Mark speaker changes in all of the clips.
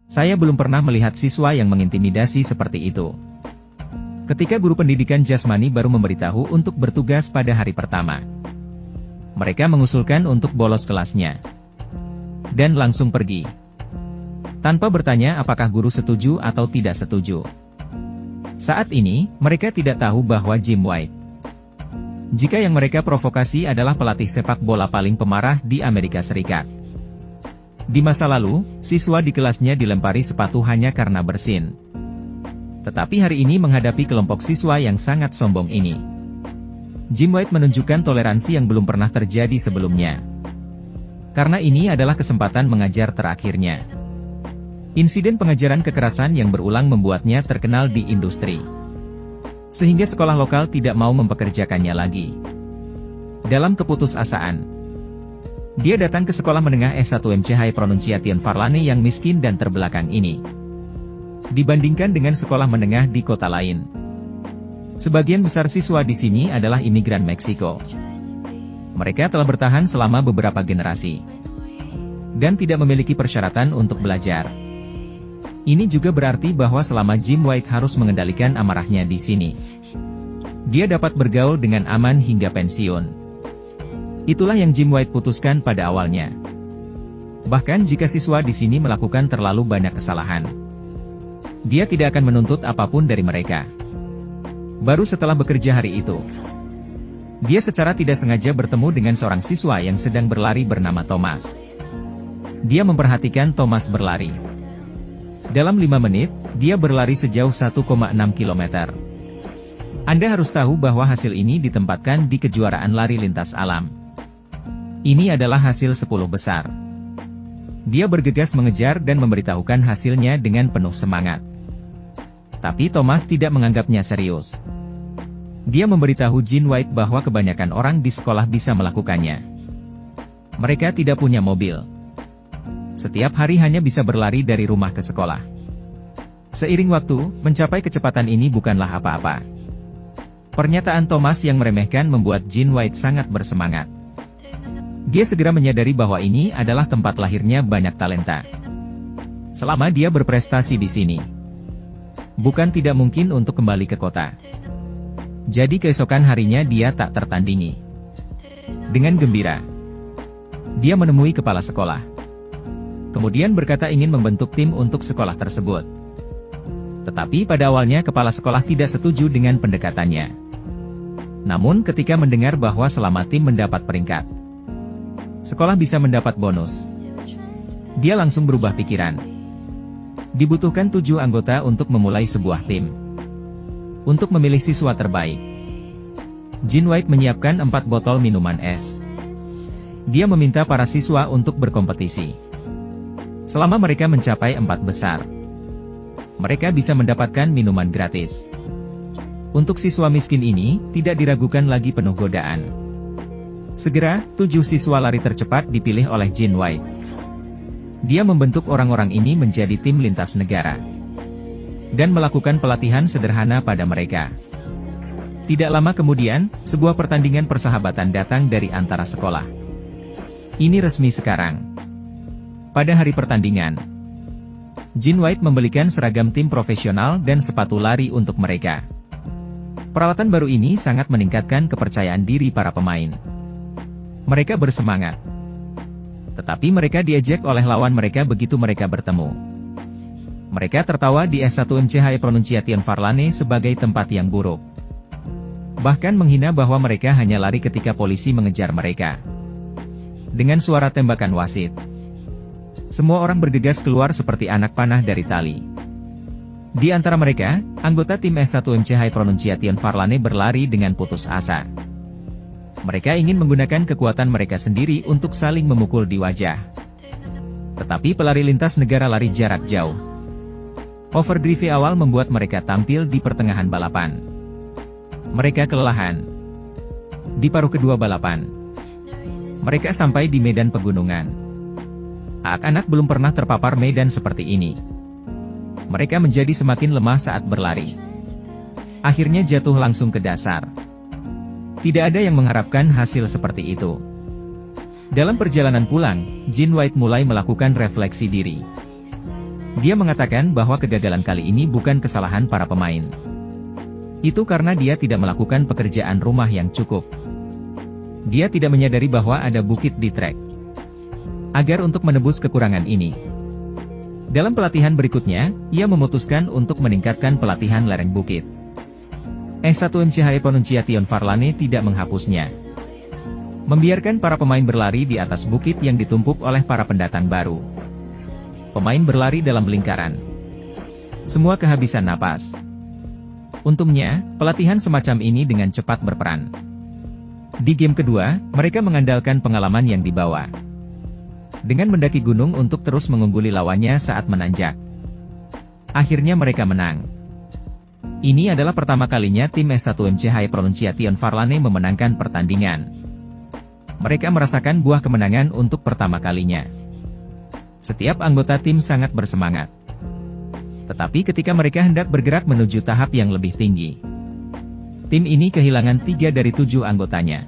Speaker 1: Saya belum pernah melihat siswa yang mengintimidasi seperti itu. Ketika guru pendidikan jasmani baru memberitahu untuk bertugas pada hari pertama, mereka mengusulkan untuk bolos kelasnya dan langsung pergi, tanpa bertanya apakah guru setuju atau tidak setuju. Saat ini, mereka tidak tahu bahwa Jim White, jika yang mereka provokasi adalah pelatih sepak bola paling pemarah di Amerika Serikat. Di masa lalu, siswa di kelasnya dilempari sepatu hanya karena bersin. Tetapi hari ini menghadapi kelompok siswa yang sangat sombong ini, Jim White menunjukkan toleransi yang belum pernah terjadi sebelumnya. Karena ini adalah kesempatan mengajar terakhirnya. Insiden pengajaran kekerasan yang berulang membuatnya terkenal di industri, sehingga sekolah lokal tidak mau mempekerjakannya lagi. Dalam keputusasaan, dia datang ke sekolah menengah S1 MCH Pronunciation Farlane yang miskin dan terbelakang ini, dibandingkan dengan sekolah menengah di kota lain. Sebagian besar siswa di sini adalah imigran Meksiko. Mereka telah bertahan selama beberapa generasi, dan tidak memiliki persyaratan untuk belajar. Ini juga berarti bahwa selama Jim White harus mengendalikan amarahnya di sini, dia dapat bergaul dengan aman hingga pensiun. Itulah yang Jim White putuskan pada awalnya. Bahkan jika siswa di sini melakukan terlalu banyak kesalahan, dia tidak akan menuntut apapun dari mereka. Baru setelah bekerja hari itu, dia secara tidak sengaja bertemu dengan seorang siswa yang sedang berlari bernama Thomas. Dia memperhatikan Thomas berlari. Dalam 5 menit, dia berlari sejauh 1,6 km. Anda harus tahu bahwa hasil ini ditempatkan di kejuaraan lari lintas alam. Ini adalah hasil 10 besar. Dia bergegas mengejar dan memberitahukan hasilnya dengan penuh semangat. Tapi Thomas tidak menganggapnya serius. Dia memberitahu Jim White bahwa kebanyakan orang di sekolah bisa melakukannya. Mereka tidak punya mobil. Setiap hari hanya bisa berlari dari rumah ke sekolah. Seiring waktu, mencapai kecepatan ini bukanlah apa-apa. Pernyataan Thomas yang meremehkan membuat Jim White sangat bersemangat. Dia segera menyadari bahwa ini adalah tempat lahirnya banyak talenta. Selama dia berprestasi di sini, bukan tidak mungkin untuk kembali ke kota. Jadi keesokan harinya dia tak tertandingi. Dengan gembira, dia menemui kepala sekolah. Kemudian berkata ingin membentuk tim untuk sekolah tersebut. Tetapi pada awalnya kepala sekolah tidak setuju dengan pendekatannya. Namun ketika mendengar bahwa selama tim mendapat peringkat, sekolah bisa mendapat bonus, dia langsung berubah pikiran. Dibutuhkan 7 anggota untuk memulai sebuah tim. Untuk memilih siswa terbaik, Jim White menyiapkan 4 botol minuman es. Dia meminta para siswa untuk berkompetisi. Selama mereka mencapai 4 besar, mereka bisa mendapatkan minuman gratis. Untuk siswa miskin ini, tidak diragukan lagi penuh godaan. Segera, 7 siswa lari tercepat dipilih oleh Jim White. Dia membentuk orang-orang ini menjadi tim lintas negara, dan melakukan pelatihan sederhana pada mereka. Tidak lama kemudian, sebuah pertandingan persahabatan datang dari antara sekolah. Ini resmi sekarang. Pada hari pertandingan, Jim White membelikan seragam tim profesional dan sepatu lari untuk mereka. Peralatan baru ini sangat meningkatkan kepercayaan diri para pemain. Mereka bersemangat. Tetapi mereka diejek oleh lawan mereka begitu mereka bertemu. Mereka tertawa di S1 MCH Pronunciation Farlane sebagai tempat yang buruk. Bahkan menghina bahwa mereka hanya lari ketika polisi mengejar mereka. Dengan suara tembakan wasit, semua orang bergegas keluar seperti anak panah dari tali. Di antara mereka, anggota tim S1 MCH Pronunciation Farlane berlari dengan putus asa. Mereka ingin menggunakan kekuatan mereka sendiri untuk saling memukul di wajah. Tetapi pelari lintas negara lari jarak jauh. Overdrive awal membuat mereka tampil di pertengahan balapan. Mereka kelelahan. Di paruh kedua balapan, mereka sampai di medan pegunungan. Anak-anak belum pernah terpapar medan seperti ini. Mereka menjadi semakin lemah saat berlari. Akhirnya jatuh langsung ke dasar. Tidak ada yang mengharapkan hasil seperti itu. Dalam perjalanan pulang, Jim White mulai melakukan refleksi diri. Dia mengatakan bahwa kegagalan kali ini bukan kesalahan para pemain. Itu karena dia tidak melakukan pekerjaan rumah yang cukup. Dia tidak menyadari bahwa ada bukit di trek. Agar untuk menebus kekurangan ini, dalam pelatihan berikutnya, ia memutuskan untuk meningkatkan pelatihan lereng bukit. S1MC Hyponunciation Farlane tidak menghapusnya. Membiarkan para pemain berlari di atas bukit yang ditumpuk oleh para pendatang baru. Pemain berlari dalam lingkaran. Semua kehabisan napas. Untungnya, pelatihan semacam ini dengan cepat berperan. Di game kedua, mereka mengandalkan pengalaman yang dibawa. Dengan mendaki gunung untuk terus mengungguli lawannya saat menanjak. Akhirnya mereka menang. Ini adalah pertama kalinya tim S1MC Hyponunciation Farlane memenangkan pertandingan. Mereka merasakan buah kemenangan untuk pertama kalinya. Setiap anggota tim sangat bersemangat. Tetapi ketika mereka hendak bergerak menuju tahap yang lebih tinggi, tim ini kehilangan 3 dari 7 anggotanya.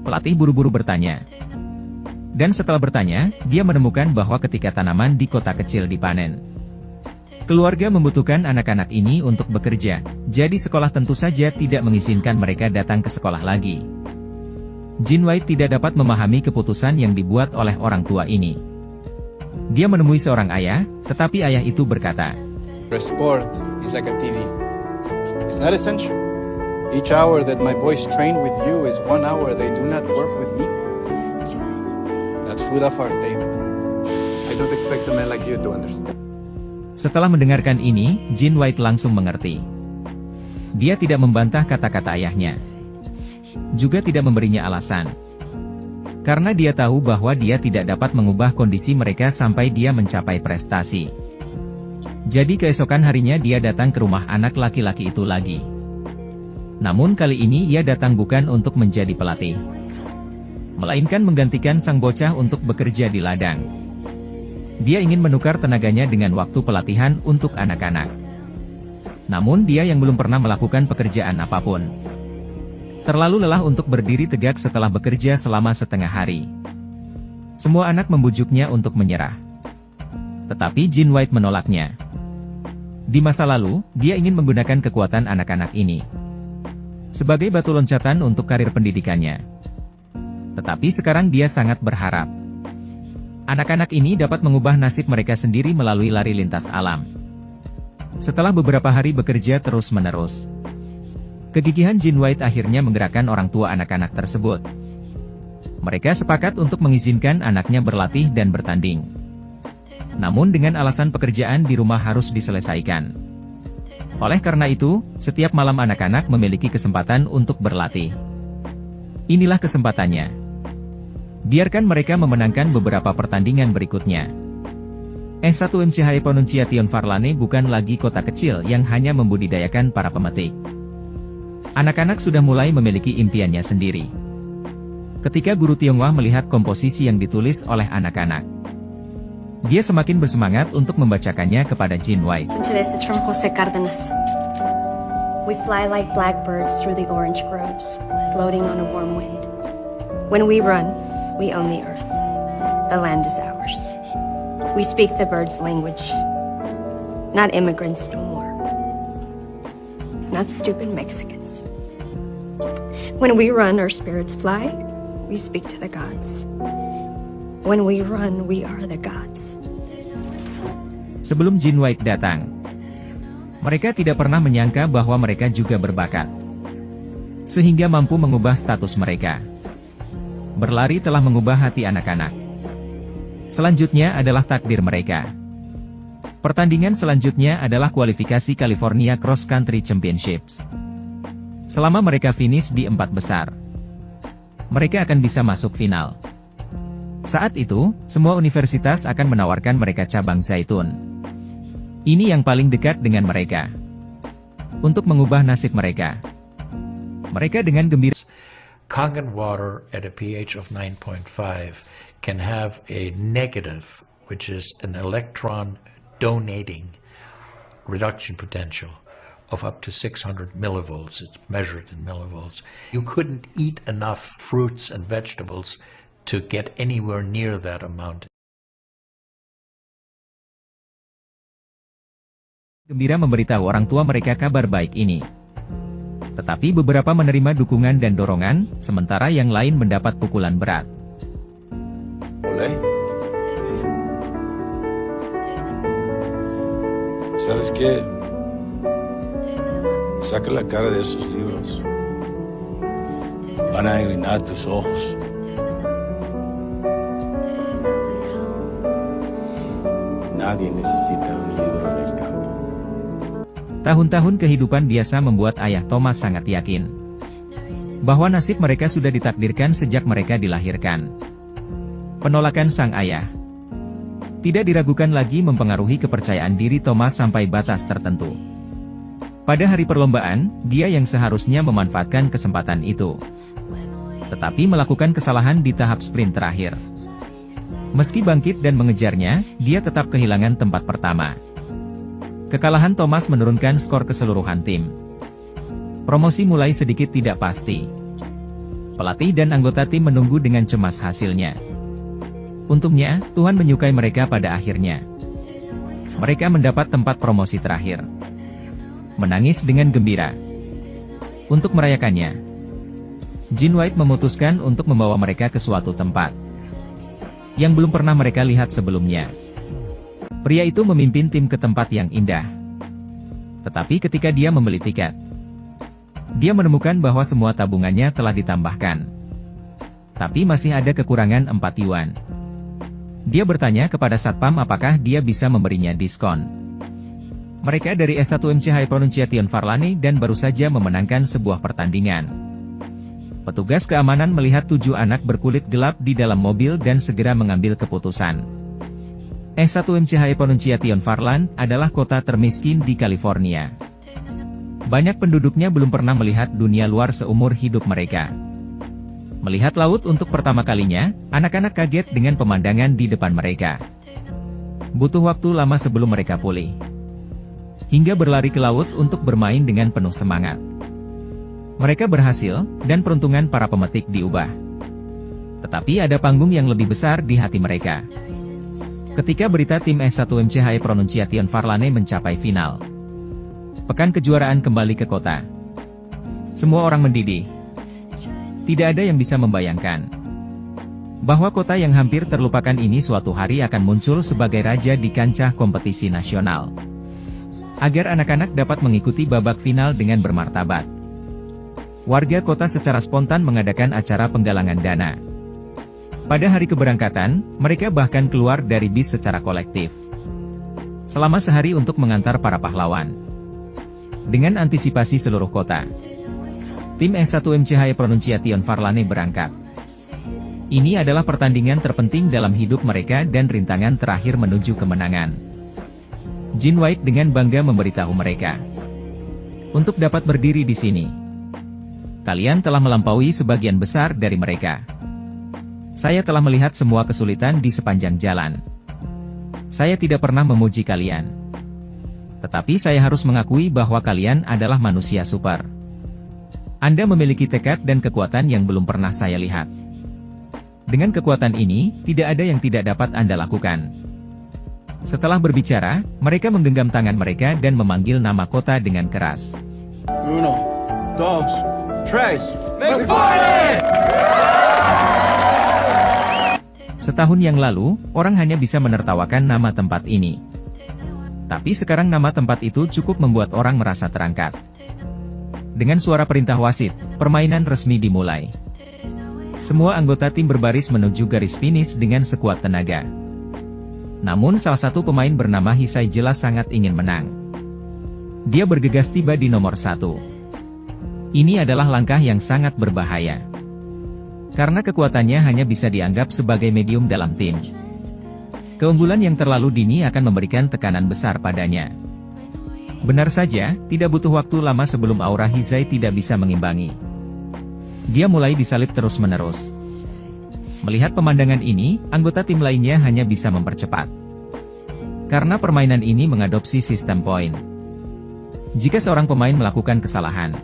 Speaker 1: Pelatih buru-buru bertanya. Dan setelah bertanya, dia menemukan bahwa ketika tanaman di kota kecil dipanen, keluarga membutuhkan anak-anak ini untuk bekerja, jadi sekolah tentu saja tidak mengizinkan mereka datang ke sekolah lagi. Jin White tidak dapat memahami keputusan yang dibuat oleh orang tua ini. Dia menemui seorang ayah, tetapi ayah itu berkata,
Speaker 2: Sport is like a TV. It's not essential. Each hour that my boys train with you is 1 hour they do not work with me. That's food off our table. I don't expect a man like you to understand.
Speaker 1: Setelah mendengarkan ini, Jin White langsung mengerti. Dia tidak membantah kata-kata ayahnya. Juga tidak memberinya alasan. Karena dia tahu bahwa dia tidak dapat mengubah kondisi mereka sampai dia mencapai prestasi. Jadi keesokan harinya dia datang ke rumah anak laki-laki itu lagi. Namun kali ini ia datang bukan untuk menjadi pelatih, melainkan menggantikan sang bocah untuk bekerja di ladang. Dia ingin menukar tenaganya dengan waktu pelatihan untuk anak-anak. Namun dia yang belum pernah melakukan pekerjaan apapun. Terlalu lelah untuk berdiri tegak setelah bekerja selama setengah hari. Semua anak membujuknya untuk menyerah. Tetapi Jin White menolaknya. Di masa lalu, dia ingin menggunakan kekuatan anak-anak ini sebagai batu loncatan untuk karir pendidikannya. Tetapi sekarang dia sangat berharap anak-anak ini dapat mengubah nasib mereka sendiri melalui lari lintas alam. Setelah beberapa hari bekerja terus-menerus, kegigihan Jin White akhirnya menggerakkan orang tua anak-anak tersebut. Mereka sepakat untuk mengizinkan anaknya berlatih dan bertanding. Namun dengan alasan pekerjaan di rumah harus diselesaikan. Oleh karena itu, setiap malam anak-anak memiliki kesempatan untuk berlatih. Inilah kesempatannya. Biarkan mereka memenangkan beberapa pertandingan berikutnya. S1MC Hyponunciation Farlane bukan lagi kota kecil yang hanya membudidayakan para pemetik. Anak-anak sudah mulai memiliki impiannya sendiri. Ketika guru Tionghoa melihat komposisi yang ditulis oleh anak-anak, dia semakin bersemangat untuk membacakannya kepada Jin White.
Speaker 3: This is from Jose Cardenas. We fly like blackbirds through the orange groves, floating on a warm wind. When we run, we own the earth. The land is ours. We speak the birds' language. Not immigrants no more. Not stupid Mexicans. When we run, our spirits fly. We speak to the gods. When we run, we are the gods.
Speaker 1: Sebelum Jin White datang, mereka tidak pernah menyangka bahwa mereka juga berbakat, sehingga mampu mengubah status mereka. Berlari telah mengubah hati anak-anak. Selanjutnya adalah takdir mereka. Pertandingan selanjutnya adalah kualifikasi California Cross Country Championships. Selama mereka finish di 4 besar, mereka akan bisa masuk final. Saat itu, semua universitas akan menawarkan mereka cabang zaitun. Ini yang paling dekat dengan mereka. Untuk mengubah nasib mereka. Mereka dengan gembira.
Speaker 4: Kangen water at a pH of 9.5 can have a negative, which is an electron donating reduction potential of up to 600 millivolts. It's measured in millivolts. You couldn't eat enough fruits and vegetables to get anywhere near that amount.
Speaker 1: gembira memberitahu orang tua mereka kabar baik ini. Tetapi beberapa menerima dukungan dan dorongan, sementara yang lain mendapat pukulan berat.
Speaker 2: Olé. Sí. ¿Sabes qué? Saca la cara de esos libros. Van a engrinar tus ojos. Nadie necesita un libro del campo.
Speaker 1: Tahun-tahun kehidupan biasa membuat ayah Thomas sangat yakin bahwa nasib mereka sudah ditakdirkan sejak mereka dilahirkan. Penolakan sang ayah tidak diragukan lagi mempengaruhi kepercayaan diri Thomas sampai batas tertentu. Pada hari perlombaan, dia yang seharusnya memanfaatkan kesempatan itu, tetapi melakukan kesalahan di tahap sprint terakhir. Meski bangkit dan mengejarnya, dia tetap kehilangan tempat pertama. Kekalahan Thomas menurunkan skor keseluruhan tim. Promosi mulai sedikit tidak pasti. Pelatih dan anggota tim menunggu dengan cemas hasilnya. Untungnya, Tuhan menyukai mereka pada akhirnya. Mereka mendapat tempat promosi terakhir. Menangis dengan gembira. Untuk merayakannya, Gene White memutuskan untuk membawa mereka ke suatu tempat yang belum pernah mereka lihat sebelumnya. Pria itu memimpin tim ke tempat yang indah. Tetapi ketika dia membeli tiket, dia menemukan bahwa semua tabungannya telah ditambahkan. Tapi masih ada kekurangan 4 yuan. Dia bertanya kepada satpam apakah dia bisa memberinya diskon. Mereka dari S1MC High Pronunciation Farlane dan baru saja memenangkan sebuah pertandingan. Petugas keamanan melihat 7 anak berkulit gelap di dalam mobil dan segera mengambil keputusan. S1MC High Pronunciation Farlane adalah kota termiskin di California. Banyak penduduknya belum pernah melihat dunia luar seumur hidup mereka. Melihat laut untuk pertama kalinya, anak-anak kaget dengan pemandangan di depan mereka. Butuh waktu lama sebelum mereka pulih, hingga berlari ke laut untuk bermain dengan penuh semangat. Mereka berhasil, dan peruntungan para pemetik diubah. Tetapi ada panggung yang lebih besar di hati mereka. Ketika berita tim S1MC High Pronunciation Farlane mencapai final, pekan kejuaraan kembali ke kota. Semua orang mendidih. Tidak ada yang bisa membayangkan bahwa kota yang hampir terlupakan ini suatu hari akan muncul sebagai raja di kancah kompetisi nasional. Agar anak-anak dapat mengikuti babak final dengan bermartabat, warga kota secara spontan mengadakan acara penggalangan dana. Pada hari keberangkatan, mereka bahkan keluar dari bis secara kolektif selama sehari untuk mengantar para pahlawan. Dengan antisipasi seluruh kota, tim S1MC High Pronunciation Farlane berangkat. Ini adalah pertandingan terpenting dalam hidup mereka dan rintangan terakhir menuju kemenangan. Gene White dengan bangga memberitahu mereka, untuk dapat berdiri di sini, kalian telah melampaui sebagian besar dari mereka. Saya telah melihat semua kesulitan di sepanjang jalan. Saya tidak pernah memuji kalian. Tetapi saya harus mengakui bahwa kalian adalah manusia super. Anda memiliki tekad dan kekuatan yang belum pernah saya lihat. Dengan kekuatan ini, tidak ada yang tidak dapat Anda lakukan. Setelah berbicara, mereka menggenggam tangan mereka dan memanggil nama kota dengan keras.
Speaker 2: 1, 2, 3.
Speaker 1: Setahun yang lalu, orang hanya bisa menertawakan nama tempat ini. Tapi sekarang nama tempat itu cukup membuat orang merasa terangkat. Dengan suara perintah wasit, permainan resmi dimulai. Semua anggota tim berbaris menuju garis finish dengan sekuat tenaga. Namun salah satu pemain bernama Hisai jelas sangat ingin menang. Dia bergegas tiba di nomor 1. Ini adalah langkah yang sangat berbahaya. Karena kekuatannya hanya bisa dianggap sebagai medium dalam tim. Keunggulan yang terlalu dini akan memberikan tekanan besar padanya. Benar saja, tidak butuh waktu lama sebelum aura Hisai tidak bisa mengimbangi. Dia mulai disalib terus-menerus. Melihat pemandangan ini, anggota tim lainnya hanya bisa mempercepat. Karena permainan ini mengadopsi sistem poin. Jika seorang pemain melakukan kesalahan,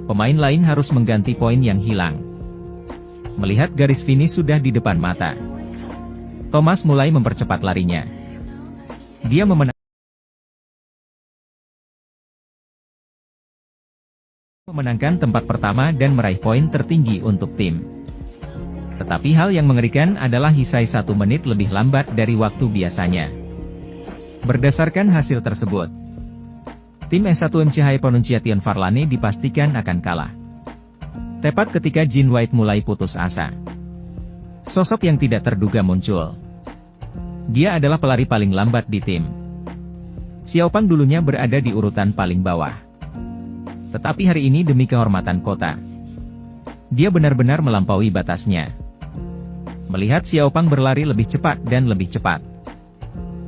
Speaker 1: pemain lain harus mengganti poin yang hilang. Melihat garis finish sudah di depan mata, Thomas mulai mempercepat larinya. Dia memenangkan memenangkan tempat pertama dan meraih poin tertinggi untuk tim. Tetapi hal yang mengerikan adalah Hisai 1 menit lebih lambat dari waktu biasanya. Berdasarkan hasil tersebut, tim S1MC High Pronunciation Farlane dipastikan akan kalah. Tepat ketika Jin White mulai putus asa, sosok yang tidak terduga muncul. Dia adalah pelari paling lambat di tim. Xiaopang dulunya berada di urutan paling bawah. Tetapi hari ini demi kehormatan kota, dia benar-benar melampaui batasnya. Melihat Xiaopang berlari lebih cepat dan lebih cepat,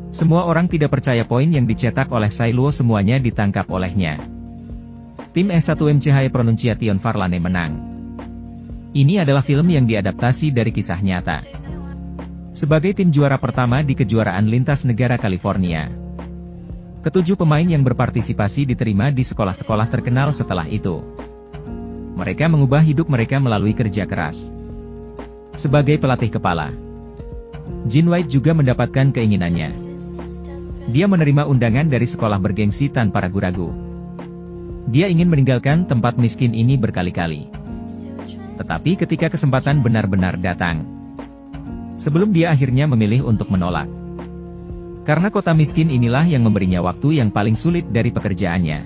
Speaker 1: semua orang tidak percaya poin yang dicetak oleh Sai Luo semuanya ditangkap olehnya. Tim S1MC High Pronunciation Farlane menang. Ini adalah film yang diadaptasi dari kisah nyata. Sebagai tim juara pertama di kejuaraan lintas negara California, ketujuh pemain yang berpartisipasi diterima di sekolah-sekolah terkenal setelah itu. Mereka mengubah hidup mereka melalui kerja keras. Sebagai pelatih kepala, Jin White juga mendapatkan keinginannya. Dia menerima undangan dari sekolah bergengsi tanpa ragu-ragu. Dia ingin meninggalkan tempat miskin ini berkali-kali. Tetapi ketika kesempatan benar-benar datang, sebelum dia akhirnya memilih untuk menolak. Karena kota miskin inilah yang memberinya waktu yang paling sulit dari pekerjaannya.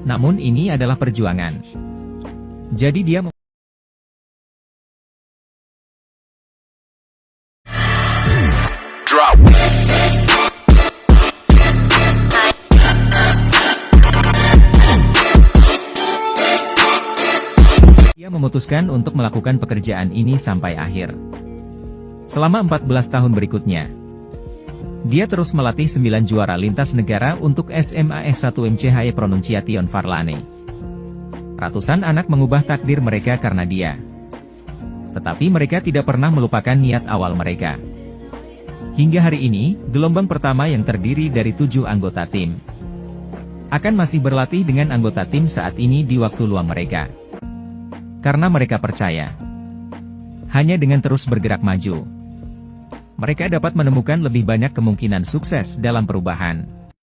Speaker 1: Namun ini adalah perjuangan. Jadi dia memutuskan untuk melakukan pekerjaan ini sampai akhir. Selama 14 tahun berikutnya, dia terus melatih 9 juara lintas negara untuk SMA S1MC High Pronunciation Farlane. Ratusan anak mengubah takdir mereka karena dia. Tetapi mereka tidak pernah melupakan niat awal mereka. Hingga hari ini, gelombang pertama yang terdiri dari 7 anggota tim akan masih berlatih dengan anggota tim saat ini di waktu luang mereka. Karena mereka percaya, hanya dengan terus bergerak maju, mereka dapat menemukan lebih banyak kemungkinan sukses dalam perubahan.